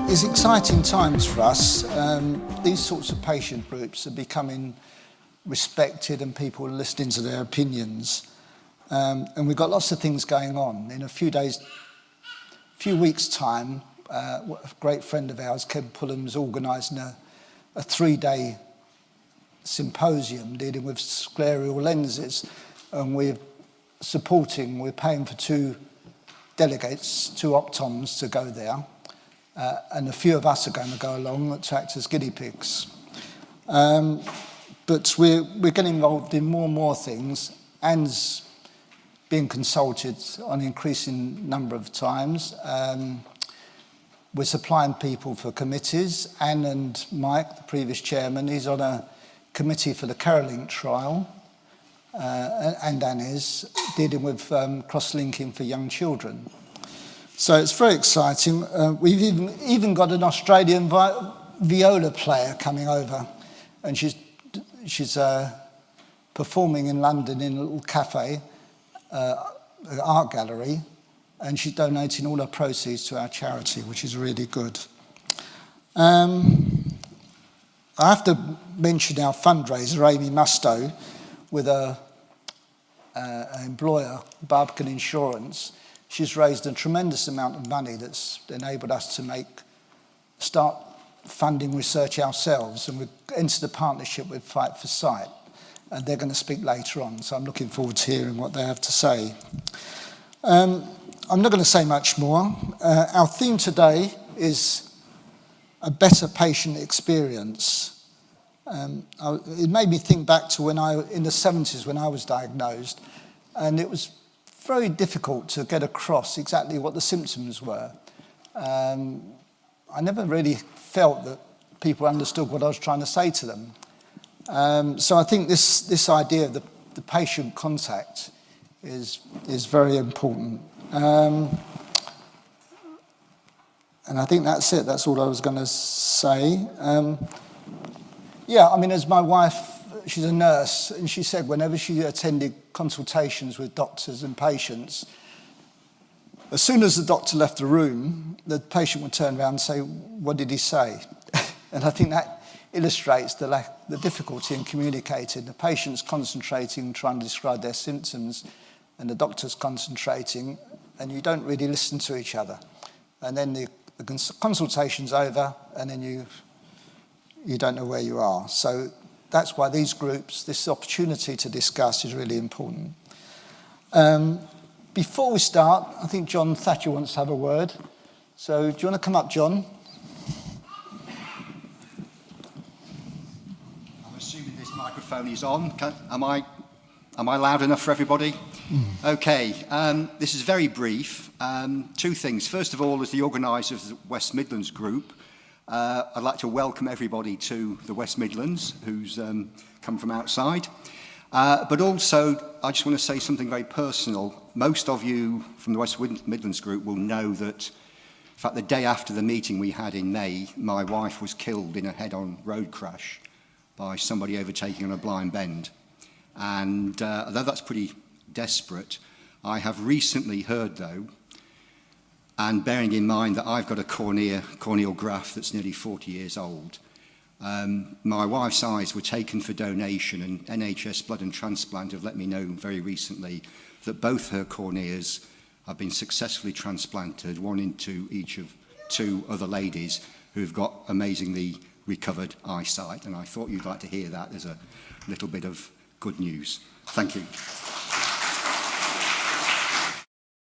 It's exciting times for us. These sorts of patient groups are becoming respected and people are listening to their opinions. And we've got lots of things going on. In a few weeks' time, a great friend of ours, Ken Pullum's organising a 3-day symposium dealing with scleral lenses. And we're paying for 2 delegates, 2 optoms to go there. And a few of us are going to go along to act as guinea pigs. But we're getting involved in more and more things. Anne's being consulted on an increasing number of times. We're supplying people for committees. Anne and Mike, the previous chairman, he's on a committee for the Carolink trial. And Anne is dealing with cross-linking for young children. So it's very exciting. We've even got an Australian viola player coming over, and she's performing in London in a little cafe, art gallery, and she's donating all her proceeds to our charity, which is really good. I have to mention our fundraiser, Amy Mustoe, with an employer, Barbican Insurance. She's raised a tremendous amount of money that's enabled us to start funding research ourselves, and we've entered a partnership with Fight for Sight, and they're going to speak later on, so I'm looking forward to hearing what they have to say. I'm not going to say much more. Our theme today is a better patient experience. It made me think back to in the 70s when I was diagnosed, and it was very difficult to get across exactly what the symptoms were. I never really felt that people understood what I was trying to say to them. So I think this idea of the patient contact is very important. And I think that's it. That's all I was going to say. As my wife, she's a nurse, and she said whenever she attended consultations with doctors and patients, as soon as the doctor left the room, the patient would turn around and say, "What did he say?" And I think that illustrates the difficulty in communicating. The patient's concentrating, trying to describe their symptoms, and the doctor's concentrating, and you don't really listen to each other. And then the consultation's over, and then you don't know where you are. So that's why these groups, this opportunity to discuss is really important. Before we start, I think John Thatcher wants to have a word. So do you want to come up, John? I'm assuming this microphone is on. Am I loud enough for everybody? Okay, this is very brief. 2 things. First of all, as the organiser of the West Midlands Group, I'd like to welcome everybody to the West Midlands who's come from outside. But also, I just want to say something very personal. Most of you from the West Midlands Group will know that, in fact, the day after the meeting we had in May, my wife was killed in a head-on road crash by somebody overtaking on a blind bend. And although that's pretty desperate, I have recently heard, though, and bearing in mind that I've got a corneal graft that's nearly 40 years old, my wife's eyes were taken for donation, and NHS Blood and Transplant have let me know very recently that both her corneas have been successfully transplanted, one into each of 2 other ladies who've got amazingly recovered eyesight. And I thought you'd like to hear that as a little bit of good news. Thank you.